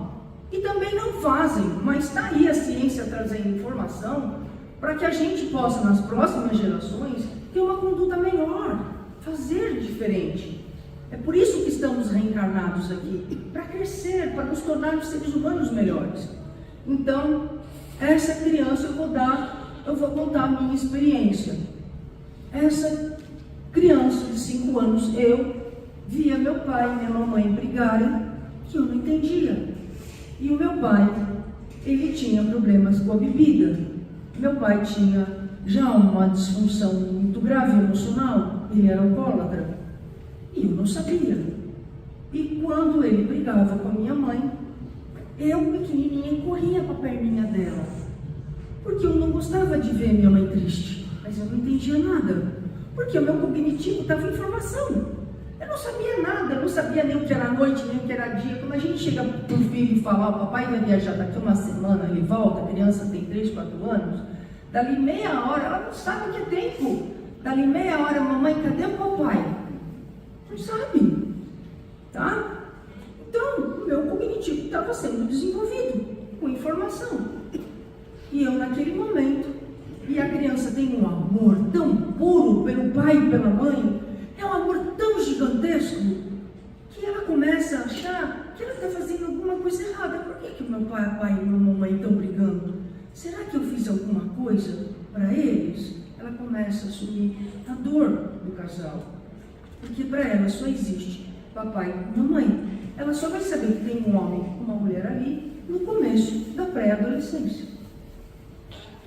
E também não fazem, mas está aí a ciência trazendo informação para que a gente possa, nas próximas gerações, ter uma conduta melhor, fazer diferente. É por isso que estamos reencarnados aqui, para crescer, para nos tornarmos seres humanos melhores. Então, essa criança eu vou contar a minha experiência. Essa criança de 5 anos, eu via meu pai e minha mamãe brigarem, que eu não entendia. E o meu pai, ele tinha problemas com a bebida. Meu pai tinha já uma disfunção muito grave emocional, ele era alcoólatra. E eu não sabia. E quando ele brigava com a minha mãe, eu, pequenininha, corria para a perninha dela. Porque eu não gostava de ver minha mãe triste. Mas eu não entendia nada. Porque o meu cognitivo estava em formação. Eu não sabia nada, eu não sabia nem o que era noite, nem o que era dia. Quando a gente chega para o filho e fala, o papai vai viajar daqui uma semana, ele volta, a criança tem 3, 4 anos, dali meia hora, ela não sabe o que é tempo. Dali meia hora, mamãe, cadê o papai? Não sabe, tá? Então, o meu cognitivo estava sendo desenvolvido com informação. E eu, naquele momento, e a criança tem um amor tão puro pelo pai e pela mãe, é um amor tão gigantesco, que ela começa a achar que ela está fazendo alguma coisa errada. Por que o meu pai e minha mamãe estão brigando? Será que eu fiz alguma coisa para eles? Ela começa a assumir a dor do casal. Porque para ela só existe papai e mamãe. Ela só vai saber que tem um homem e uma mulher ali no começo da pré-adolescência.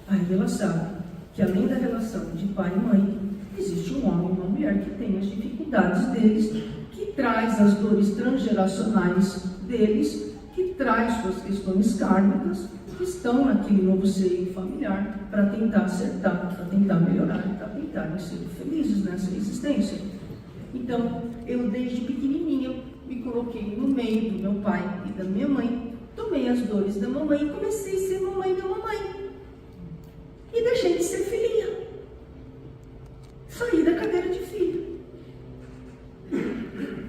Aí ela sabe que além da relação de pai e mãe, existe um homem e uma mulher que tem as dificuldades deles, que traz as dores transgeracionais deles, que traz suas questões kármicas, que estão naquele novo seio familiar para tentar acertar, para tentar melhorar, para tentarem ser felizes nessa existência. Então, eu desde pequenininha me coloquei no meio do meu pai e da minha mãe, tomei as dores da mamãe e comecei a ser mamãe da mamãe. E deixei de ser filhinha. Saí da cadeira de filho.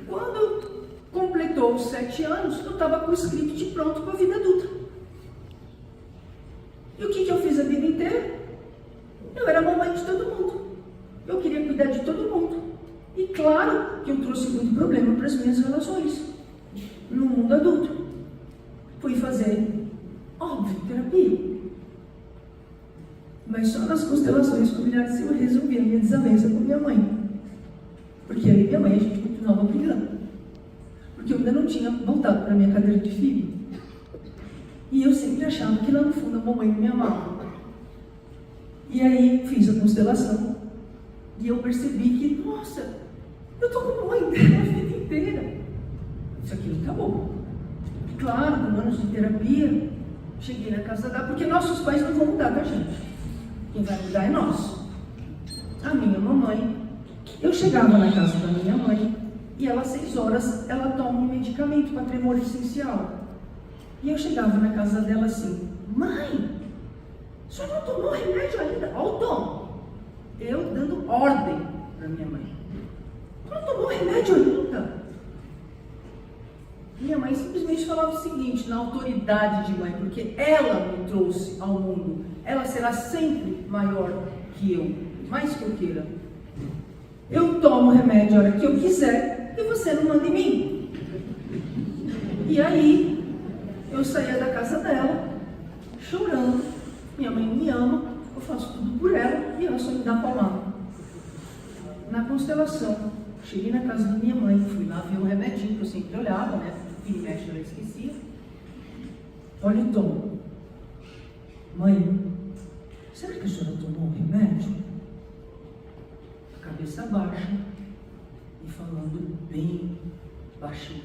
Quando completou os 7 anos, eu estava com o script pronto para a vida adulta. E o que eu fiz a vida inteira? Eu era mamãe de todo mundo. Eu queria cuidar de todo mundo. E claro que eu trouxe muito problema para as minhas relações no mundo adulto. Fui fazer, óbvio, terapia. Mas só nas constelações familiares eu resolvi a minha desavença com minha mãe. Porque aí minha mãe a gente continuava brigando. Porque eu ainda não tinha voltado para a minha cadeira de filho. E eu sempre achava que lá no fundo a mamãe me amava. E aí fiz a constelação. E eu percebi que, nossa, eu estou com a mamãe dela a vida inteira. Isso aqui não tá bom. Claro, com anos de terapia, cheguei na casa dela, porque nossos pais não vão mudar da gente. Quem vai mudar é nós. A minha mamãe, eu chegava na casa da minha mãe e ela, às 6 horas, ela toma um medicamento para tremor essencial. E eu chegava na casa dela assim, mãe, a senhora não tomou remédio ainda? Olha o tom. Eu dando ordem para minha mãe. Não tomou remédio ainda? Minha mãe simplesmente falava o seguinte, na autoridade de mãe, porque ela me trouxe ao mundo. Ela será sempre maior que eu, mais que eu queira. Eu tomo remédio a hora que eu quiser e você não manda em mim. E aí, eu saía da casa dela, chorando. Minha mãe me ama, eu faço tudo por ela e ela só me dá palmada. Na constelação, cheguei na casa da minha mãe, fui lá ver o remedinho que eu sempre olhava, né? Que me mexe, eu esquecia. Olha o tom. Mãe, será que a senhora tomou um remédio? A cabeça baixa e falando bem baixinho.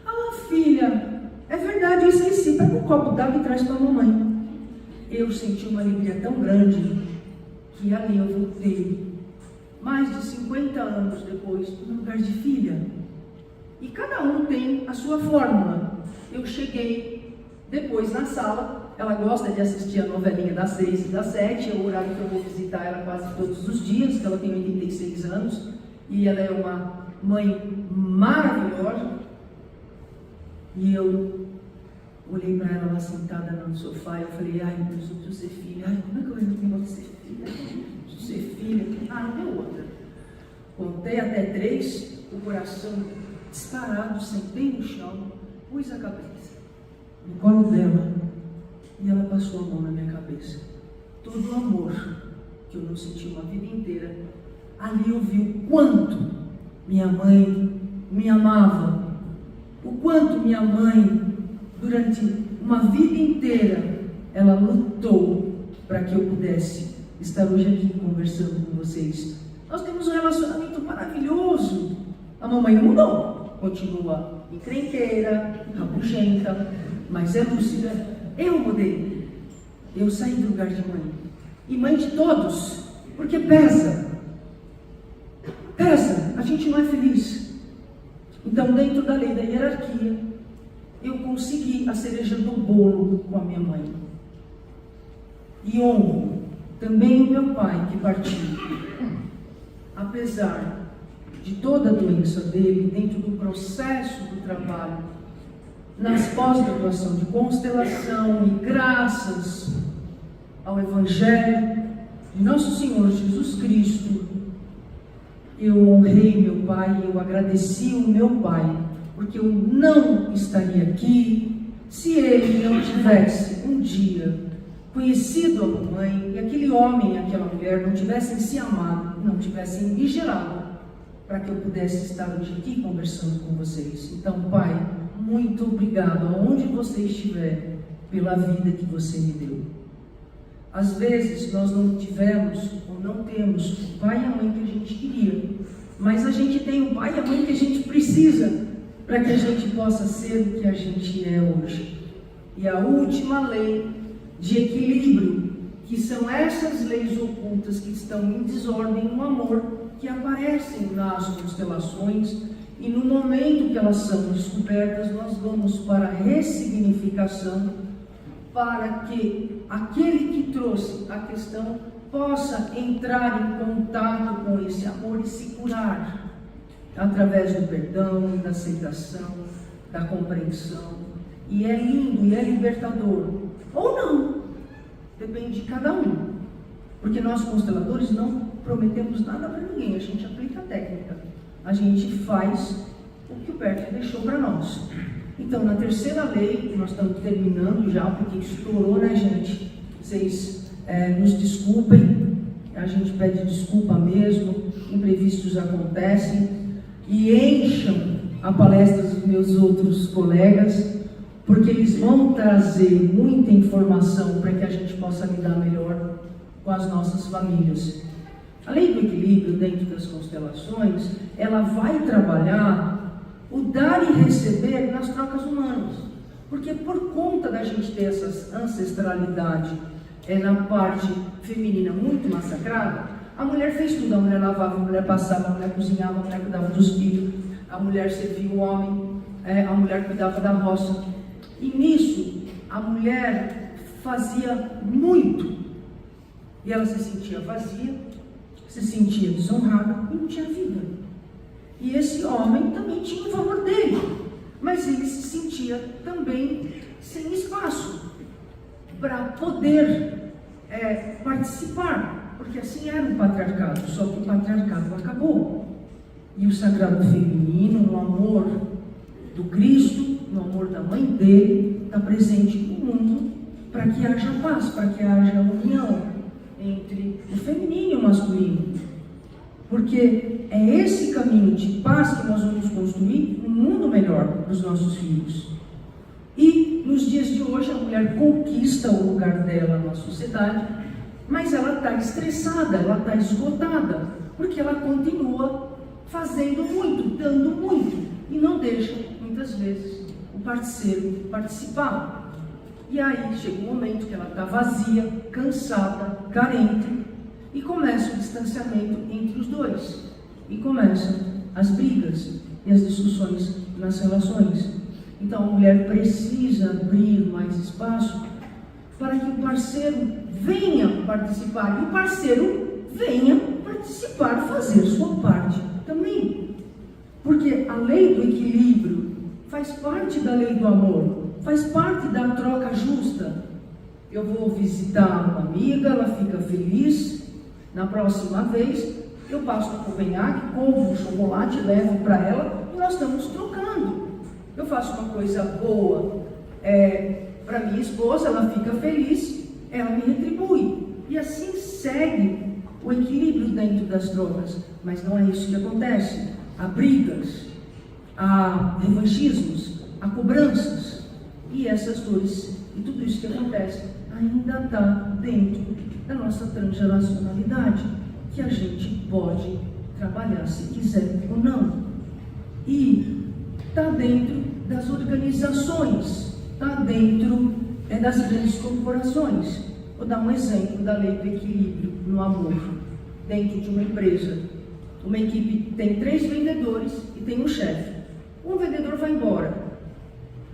Ah, filha, é verdade, eu esqueci. Pega um copo d'água e traz para a mamãe. Eu senti uma alegria tão grande que ali eu voltei, mais de 50 anos depois, no lugar de filha. E cada um tem a sua fórmula. Eu cheguei Depois, na sala, ela gosta de assistir a novelinha das 6 e das 7, é o horário que eu vou visitar ela quase todos os dias, que ela tem 86 anos, e ela é uma mãe maravilhosa. E eu olhei para ela lá sentada no sofá e eu falei, ai meu Deus, eu preciso ser filha. Ai, como é que eu não posso ser filha? Eu preciso ser filha. Ah, não deu outra. Contei até 3, o coração disparado, sentei no chão, pus a cabeça no colo dela e ela passou a mão na minha cabeça. Todo o amor que eu não senti uma vida inteira, ali eu vi o quanto minha mãe me amava, o quanto minha mãe, durante uma vida inteira, ela lutou para que eu pudesse estar hoje aqui conversando com vocês. Nós temos um relacionamento maravilhoso. A mamãe não mudou, continua encrenqueira, rabugenta, mas é lúcida. Eu mudei. Eu saí do lugar de mãe. E mãe de todos, porque pesa. Pesa, a gente não é feliz. Então, dentro da lei da hierarquia, eu consegui a cereja do bolo com a minha mãe. E honro também o meu pai que partiu. Apesar de toda a doença dele, dentro do processo do trabalho, nas pós-graduação de constelação e graças ao Evangelho de Nosso Senhor Jesus Cristo, eu honrei meu pai, eu agradeci o meu pai, porque eu não estaria aqui se ele não tivesse um dia conhecido a mamãe e aquele homem e aquela mulher não tivessem se amado, não tivessem me gerado para que eu pudesse estar hoje aqui conversando com vocês. Então, pai, muito obrigado aonde você estiver pela vida que você me deu. Às vezes nós não tivemos ou não temos o pai e a mãe que a gente queria, mas a gente tem o pai e a mãe que a gente precisa para que a gente possa ser o que a gente é hoje. E a última lei de equilíbrio, que são essas leis ocultas que estão em desordem no amor, que aparecem nas constelações, e no momento que elas são descobertas, nós vamos para a ressignificação, para que aquele que trouxe a questão possa entrar em contato com esse amor e se curar, através do perdão, da aceitação, da compreensão. E é lindo, e é libertador. Ou não, depende de cada um. Porque nós consteladores não prometemos nada para ninguém, a gente aplica a técnica. A gente faz o que o Bert deixou para nós. Então, na terceira lei, nós estamos terminando já, porque estourou, né, gente? Vocês nos desculpem, a gente pede desculpa mesmo, imprevistos acontecem, e encham a palestra dos meus outros colegas, porque eles vão trazer muita informação para que a gente possa lidar melhor com as nossas famílias. A lei do equilíbrio dentro das constelações, ela vai trabalhar o dar e receber nas trocas humanas. Porque por conta da gente ter essa ancestralidade na parte feminina muito massacrada, a mulher fez tudo. A mulher lavava, a mulher passava, a mulher cozinhava, a mulher cuidava dos filhos, a mulher servia o homem, a mulher cuidava da roça. E nisso, a mulher fazia muito. E ela se sentia vazia, se sentia desonrada e não tinha vida. E esse homem também tinha o valor dele, mas ele se sentia também sem espaço para poder participar, porque assim era o patriarcado, só que o patriarcado acabou. E o sagrado feminino, no amor do Cristo, no amor da mãe dele, está presente no mundo para que haja paz, para que haja união entre o feminino e o masculino. Porque é esse caminho de paz que nós vamos construir um mundo melhor para os nossos filhos. E nos dias de hoje a mulher conquista o lugar dela na sociedade, mas ela está estressada, ela está esgotada, porque ela continua fazendo muito, dando muito, e não deixa, muitas vezes, o parceiro participar. E aí chega um momento que ela está vazia, cansada, carente, e começa o distanciamento entre os dois. E começam as brigas e as discussões nas relações. Então a mulher precisa abrir mais espaço para que o parceiro venha participar e o parceiro venha participar, fazer sua parte também. Porque a lei do equilíbrio faz parte da lei do amor, faz parte da troca justa. Eu vou visitar uma amiga, ela fica feliz, na próxima vez eu passo o conhaque, compro um chocolate, levo para ela e nós estamos trocando. Eu faço uma coisa boa para minha esposa, ela fica feliz, ela me retribui. E assim segue o equilíbrio dentro das trocas. Mas não é isso que acontece. Há brigas, há revanchismos, há cobranças. E essas dores e tudo isso que acontece ainda está dentro da nossa transgeracionalidade, que a gente pode trabalhar se quiser ou não. E está dentro das organizações, está dentro das grandes corporações. Vou dar um exemplo da lei do equilíbrio no amor. Dentro de uma empresa, uma equipe tem 3 vendedores e tem um chefe. Um vendedor vai embora.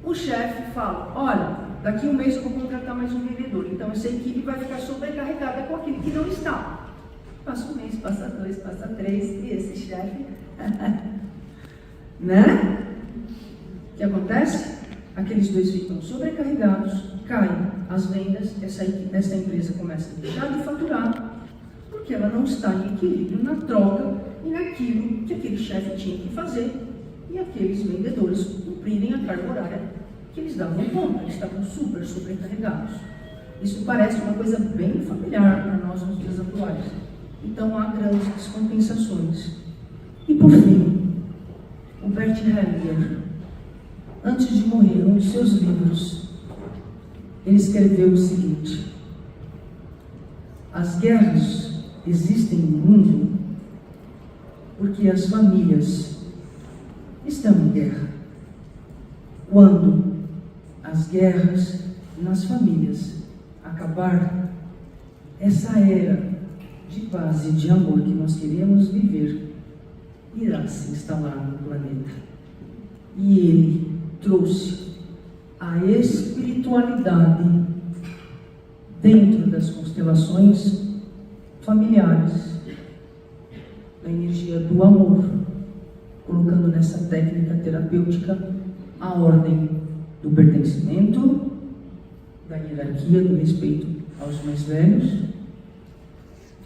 O chefe fala, olha, daqui um mês eu vou contratar mais um vendedor. Então essa equipe vai ficar sobrecarregada com aquele que não está. Passa um mês, passa 2, passa 3, e esse chefe, né? O que acontece? Aqueles 2 ficam sobrecarregados, caem as vendas, essa empresa começa a deixar de faturar, porque ela não está em equilíbrio na troca e naquilo que aquele chefe tinha que fazer, e aqueles vendedores cumprirem a carga horária que eles davam conta, eles estavam super sobrecarregados. Isso parece uma coisa bem familiar para nós nos dias atuais. Então há grandes descompensações. E por fim, o Bert Hellinger, antes de morrer, em um dos seus livros, ele escreveu o seguinte: as guerras existem no mundo porque as famílias estão em guerra. Quando as guerras nas famílias acabar, essa era de paz e de amor que nós queremos viver irá se instalar no planeta. E ele trouxe a espiritualidade dentro das constelações familiares, da energia do amor, colocando nessa técnica terapêutica a ordem do pertencimento, da hierarquia, do respeito aos mais velhos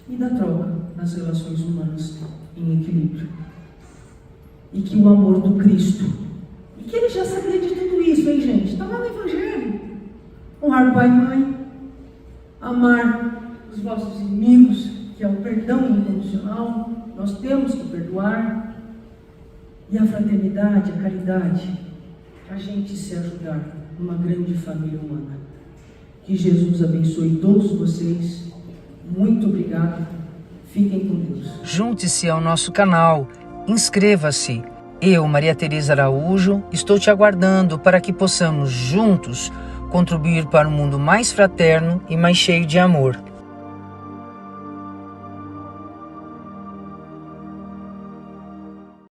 e da troca nas relações humanas em equilíbrio. E que o amor do Cristo, e que ele já sabia de tudo isso, hein, gente? Está lá no Evangelho. Honrar pai e mãe, amar os vossos inimigos, que é o perdão incondicional, nós temos que perdoar, e a fraternidade, a caridade, a gente se ajudar numa grande família humana. Que Jesus abençoe todos vocês. Muito obrigado. Fiquem com Deus. Junte-se ao nosso canal. Inscreva-se. Eu, Maria Tereza Araújo, estou te aguardando para que possamos juntos contribuir para um mundo mais fraterno e mais cheio de amor.